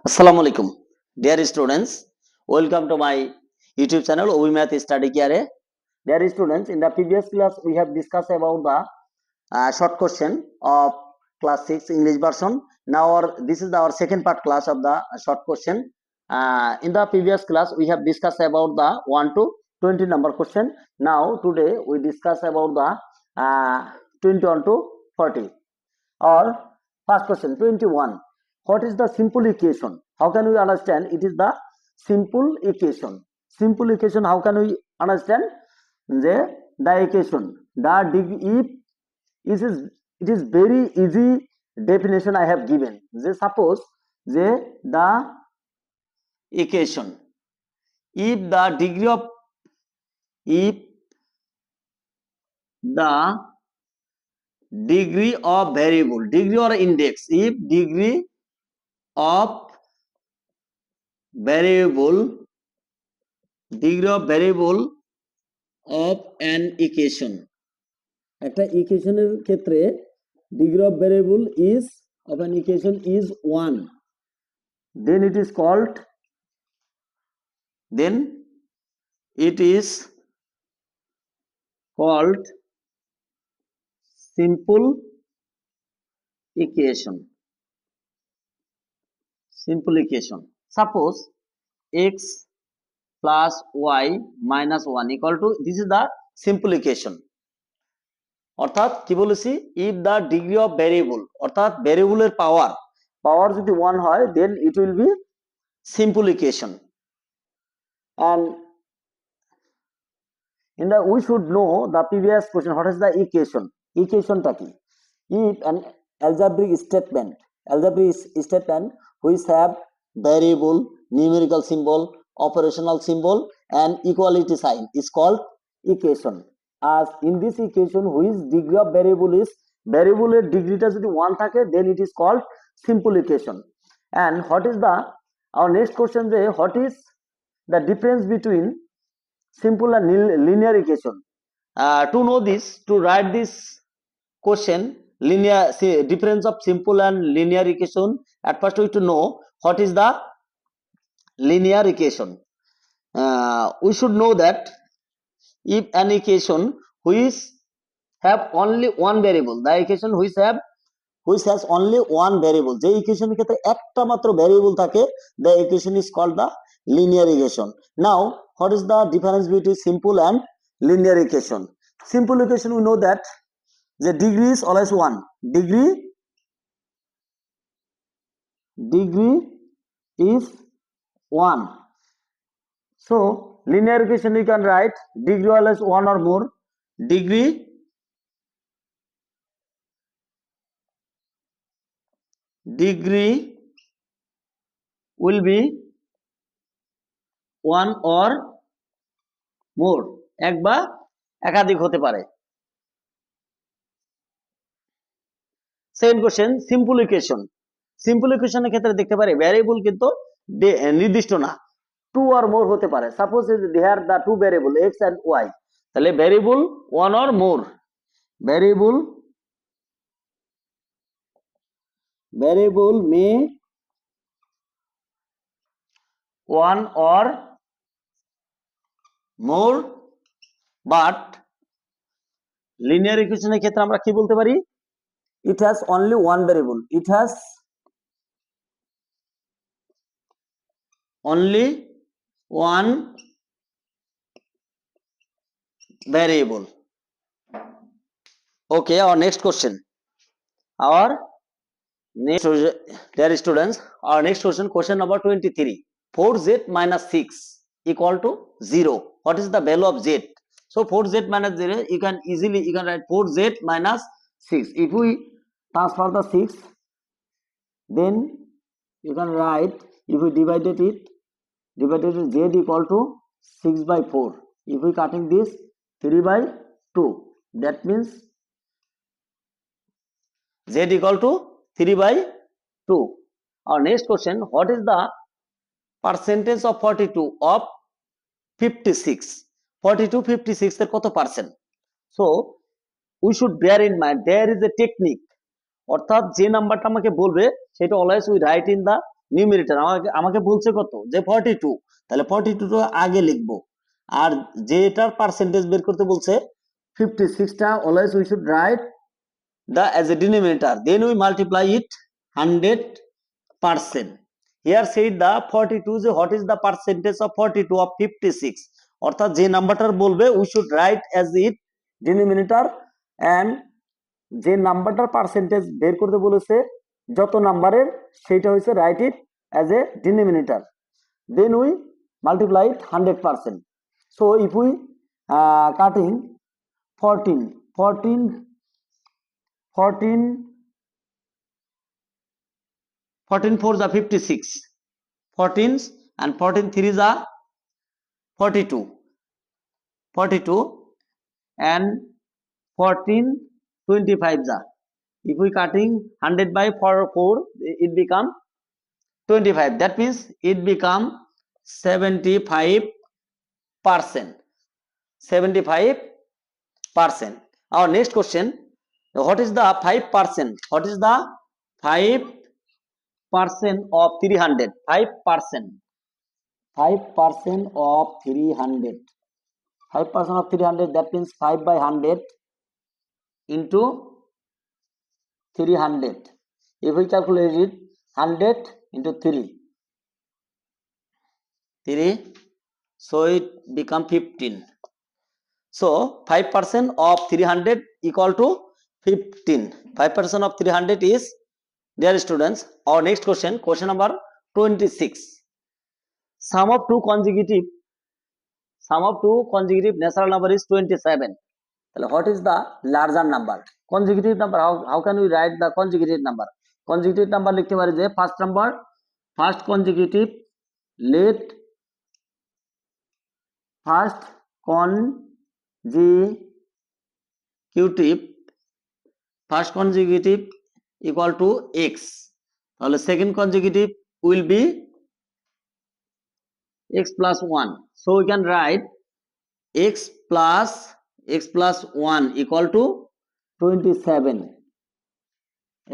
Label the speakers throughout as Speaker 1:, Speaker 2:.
Speaker 1: Assalamu alaikum, dear students. Welcome to my YouTube channel OB Math Study Care. Dear students, in the previous class we have discussed about the short question of class 6 English version. Now this is our second part class of the short question. In the previous class we have discussed about the 1 to 20 number question. Now today we discuss about the 21 to 40. Or first question 21. What is the simple equation? How can we understand it is the simple equation? Simple equation, how can we understand? The equation, the if it is very easy definition I have given. Suppose the equation, if the degree of variable, degree or index, if degree of variable of an equation, একটা ইকুয়েশনের ক্ষেত্রে degree of variable is of an equation is 1, then it is called simple equation. Suppose x plus y minus 1 equal to, this is the simple equation. অর্থাৎ কি বলেছি, if the degree of variable, অর্থাৎ ভ্যারিয়েবলের পাওয়ার যদি 1 হয়, then it will be simple equation. And in the we should know the previous question, what is the equation টা কি? If an algebraic statement which have variable, numerical symbol, operational symbol and equality sign is called equation. As in this equation which degree of variable is, variable ডিগ্রিটা যদি 1 থাকে, then it is called simple equation. And what is the our next question, what is the difference between simple and linear equation? To know this, to write this question, difference of simple and linear equation, at first we have to know what is the linear equation. We should know that if an equation which have only one variable, the equation which has only one variable, যে ইকুয়েশনের ক্ষেত্রে একটা মাত্র variable থাকে, the equation is called the linear equation. Now what is the difference between simple and linear equation? Simple equation, we know that the degree is always 1, degree is 1. So linear equation you can write degree always 1 or more, degree will be 1 or more, এক বা একাধিক হতে পারে। Second question, simple ইকুয়েশনের ক্ষেত্রে দেখতে পারে variable কিন্তু নির্দিষ্ট না, 2 or more হতে পারে। Suppose there the two variable x and y, তাহলে variable 1 or more, variable may 1 or more, but linear ইকুয়েশনের ক্ষেত্রে আমরা কি বলতে পারি, it has only one variable, it has only one variable. Okay, our next question, dear students, our next question number 23. 4z minus 6 equal to 0. What is the value of z? So 4z minus 0, you can write 4z minus 6. If we transfer the 6, then you can write, if we divided it z equal to 6 by 4. If we cutting this 3 by 2, that means z equal to 3 by 2. Our next question, what is the percentage of 42 of 56? 42 56 এর কত percent? So we should bear in mind there is a technique, অর্থাৎ যে নাম্বারটা আমাকে বলবে সেটা always we write in the numerator আমাকে বলছে কত, যে 42, তাহলে 42 টা আগে লিখবো, আর যেটার পার্সেন্টেজ বের করতে বলছে 56 টা, always we should write the as a denominator, then we multiply it 100%. Here said the 42, যে what is the percentage of 42 of 56, অর্থাৎ যে নাম্বারটার বলবে we should write as it denominator, and যে নাম্বারটার পার্সেন্টেজ বের করতে বলেছে যত নাম্বারের, সেটা হচ্ছে write it as a denominator, then we multiply it 100%. So if we cutting 14 14 4 are 56, 14 and 14 3 are 42, and 14 25 are, if we cutting 100 by 4 it become 25, that means it become 75%. Our next question, what is the 5%, what is the 5% of 300, 5% of 300, 5% of 300, that means 5 by 100 into 300. If we calculate it, 100 into 3, so it become 15. So 5% of 300 equal to 15. 5% of 300 is, dear students, our next question, question number 26. Sum of two consecutive natural number is 27. What is the larger number? Consecutive number, how can we write the consecutive number? Consecutive number লিখতে পারি যে first number, first consecutive, let first consecutive equal to x, তাহলে second consecutive will be x plus 1, so we can write x plus 1 equal to 27,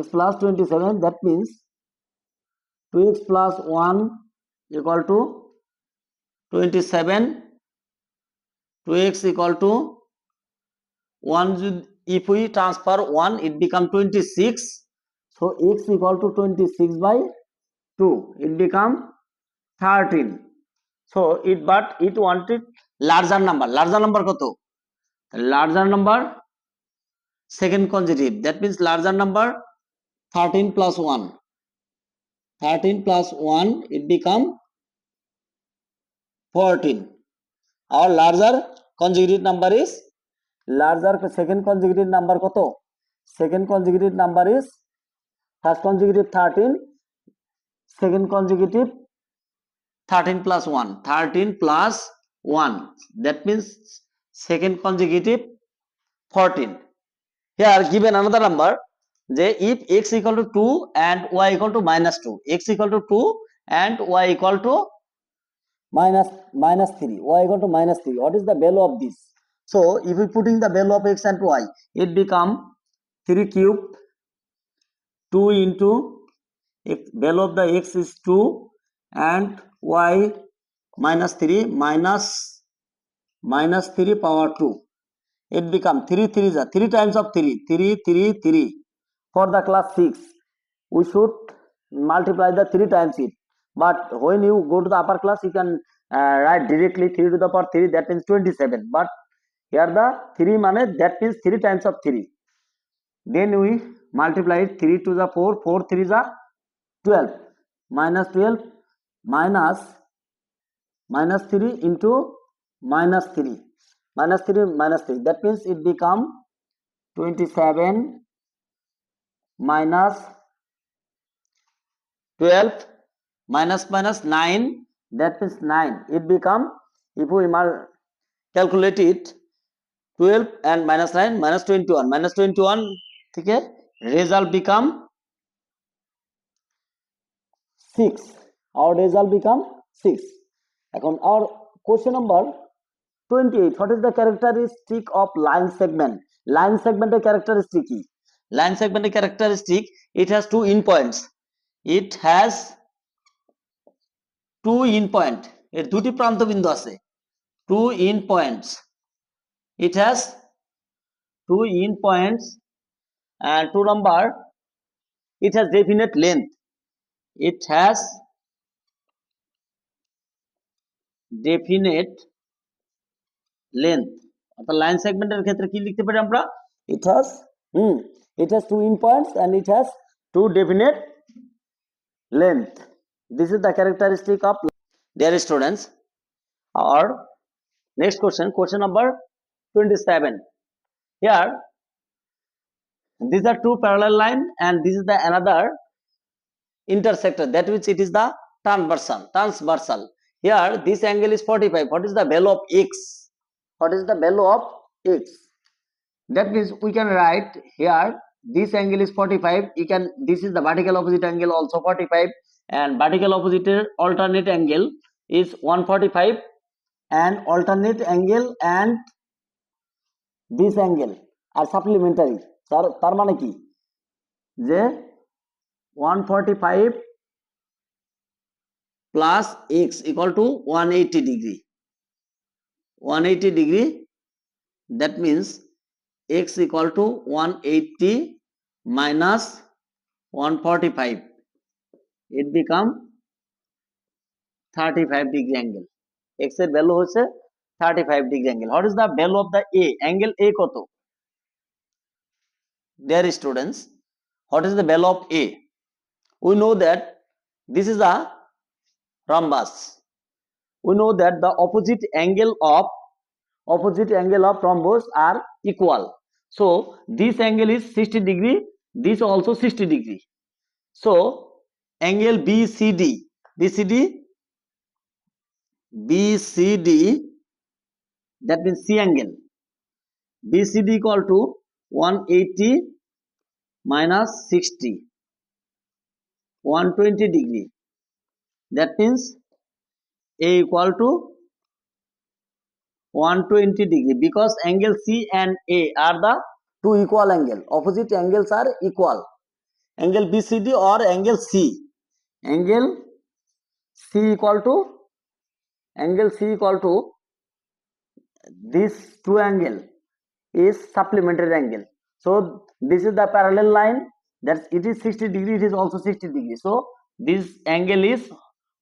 Speaker 1: x plus 27, that means 2x plus 1 equal to 27, 2x equal to 1, if we transfer 1 it become 26, so x equal to 26 by 2, it become 13. So but it wanted larger number কত, larger number second consecutive, that means larger number 13 plus 1, it become 14. Our larger consecutive number is, larger second consecutive number কত, second consecutive number is first consecutive 13, second consecutive 13 plus 1, 13 plus 1, that means second consecutive 14. Here given another number, যে if x equal to 2 and y equal to -2, x equal to 2 and y equal to minus 3, y equal to -3, what is the value of this? So if we putting the value of x and y, it become 3 cube, 2 into value of the x is 2 and y -3 minus 3 power 2, it become 3 3 is 3 times of 3, 3 3 3. For the class 6 we should multiply the 3 times it, but when you go to the upper class you can write directly 3 to the power 3, that means 27, but here the 3 mane, that means 3 times of 3, then we multiply it 3 to the 4, 4 3 is 12, minus 12 minus 3 into minus 3, that means it become 27 minus 12 minus 9, that means 9, it become, if we calculate it, 12 and minus 9 minus 21, okay, result become 6, our result become 6. এখন our question number 28, what is the characteristic of line segment? Line segment এর characteristic কি? Line segment এর characteristic, it has two endpoints, it has two endpoint, এর দুটি প্রান্ত বিন্দু আছে, two endpoints, it has two in points, and 2 number, it has definite length, it has definite length, অর্থাৎ line সেগমেন্টের ক্ষেত্রে কি লিখতে পারি আমরা, it has it has two in points and it has two definite length. This is the characteristic of, dear students. Our next question number 27. Here these are two parallel line and this is the another intersector, that means it is the transversal. Here this angle is 45. What is the value of x? What is the value of x? That means we can write here this angle is 45. This is the vertical opposite angle also 45, and vertical opposite alternate angle is 145, and alternate angle and this angle are supplementary. তার মানে কি যে 145 plus x equal to 180 degree. 180 degree, that means x equal to 180 minus 145. It become 35 degree angle. X এর value হচ্ছে 35 degree angle. What is the value of the A? Angle A কত? Dear students, what is the value of A? We know that this is a rhombus. We know that the opposite angle of rhombus are equal. So this angle is 60 degree, this also 60 degree. So angle BCD, that means C angle, BCD equal to 180 minus 60, 120 degree. That means A equal to 120 degree, because angle C and A are the two equal angle. Opposite angles are equal. Angle BCD or angle C. Angle C equal to this two angle is supplementary angle. So this is the parallel line, that it is 60 degree, it is also 60 degree. So this angle is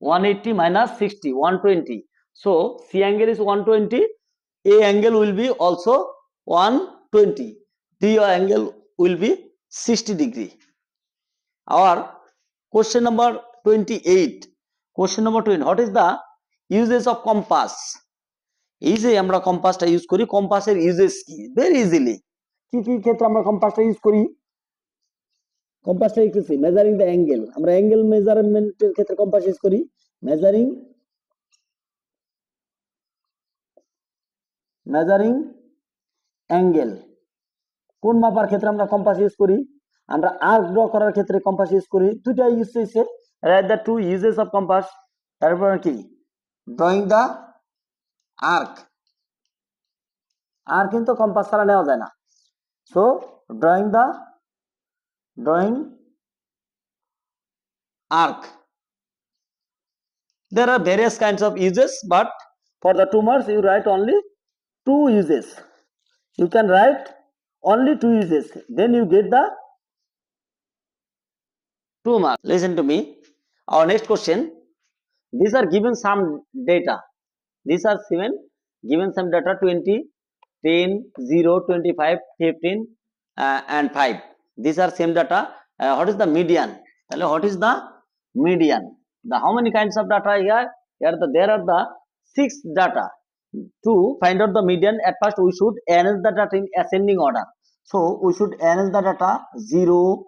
Speaker 1: 180 minus 60, 120. So C angle is 120, A angle will be also 120, D angle will be 60 degree. Our question number 28. Question number 20. What is the uses of compass? এই যে আমরা কম্পাসটা use করি, কম্পাসের uses কি? Very easily কি কি ক্ষেত্রে আমরা কম্পাসটা use করি? কম্পাসটা লিখতেছি মেজারিং দ্য অ্যাঙ্গেল, আমরা অ্যাঙ্গেল মেজারমেন্টের ক্ষেত্রে কম্পাস ইউজ করি। মেজারিং অ্যাঙ্গেল কোন মাপার ক্ষেত্রে আমরা কম্পাস ইউজ করি? আমরা আর্ক ড্র করার ক্ষেত্রে কম্পাস ইউজ করি। দুইটা ইউজ হইছে, right the two uses of compass. তারপর কি ড্রয়িং দ্য আর্ক, আর কিন্তু কম্পাস ছাড়া নেওয়া যায় না। So drawing arc. There are various kinds of uses, but for the 2 marks you write only 2 uses. You can write only 2 uses, then you get the 2 marks. Listen to me. Our next question. These are given some data. These are given some data 20, 10, 0, 25, 15 and 5. These are same data. What is the median? What is the median? How many kinds of data here? There are the 6 data. To find out the median, at first we should arrange the data in ascending order. So we should arrange the data 0,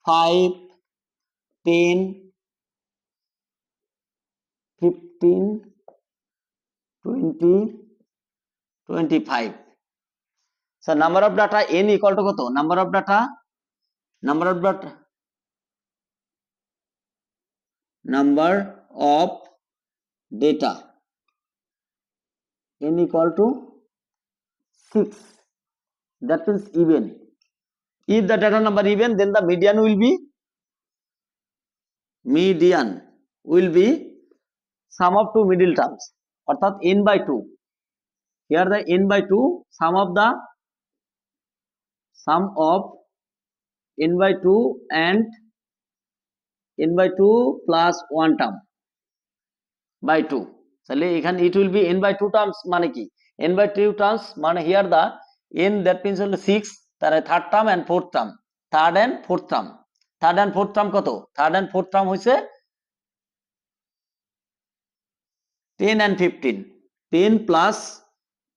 Speaker 1: 5, 10, 15, 20, 25. So number of data n equal to কত? Number of data n equal to 6. That means even. If the data number even, then the median will be sum of two middle terms অর্থাৎ n by 2, here the n by 2 sum of n by 2 and n by 2 plus 1 term by 2, তাহলে এখানে it will be n by 2 terms মানে কি n by 2 terms মানে here the n that means হলো 6, তার third term and fourth term, third and fourth term কত, third and fourth term হইছে 10 and 15, 10 plus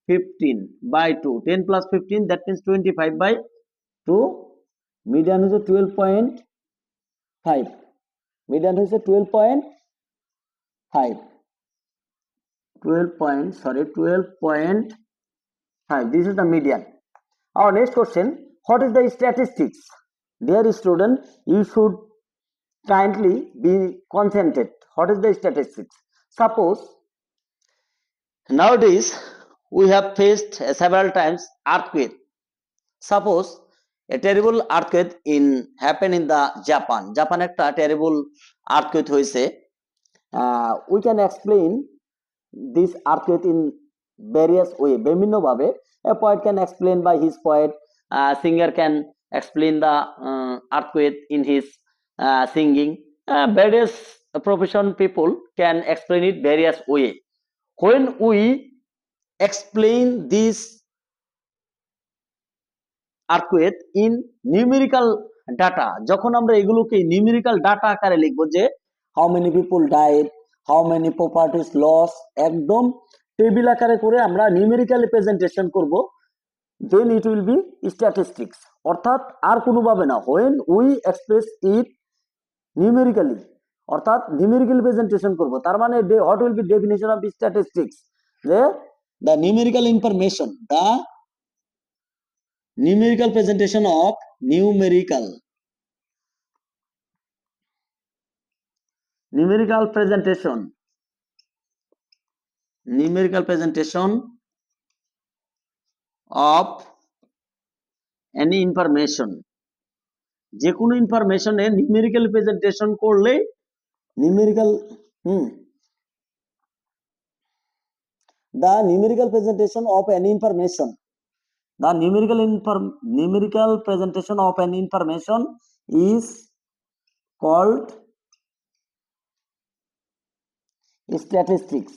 Speaker 1: 15 by 2, 10 plus 15 that means 25 by 2, median হইছে 12.5, median হইছে 12.5, 12.5, this is the median. Our next question, what is the statistics? Dear student, you should kindly be concentrated. What is the statistics? Suppose nowadays we have faced several times earthquake. Suppose a terrible earthquake happened in the Japan একটা terrible earthquake হয়েছে. We can explain this earthquake in various way, বিভিন্ন ভাবে. A poet can explain by his poet, singer can explain the earthquake in his singing, various profession people can explain it various way. When we explain this earthquake in numerical data, যখন আমরা এগুলোকে numerical data আকারে লিখব যে how many people died, how many properties lost, একদম table আকারে করে আমরা numerically presentation করব, then it will be statistics. অর্থাৎ আর কোনো ভাবে না, when we express it numerically অর্থাৎ numerical presentation করব, তার মানে what will be definition of the statistics, যে the numerical information, the numerical presentation of numerical presentation of any information, যে কোনো ইনফরমেশনে নিউমেরিক্যাল প্রেজেন্টেশন করলে numerical the numerical presentation of any information, the numerical presentation of any information is called statistics.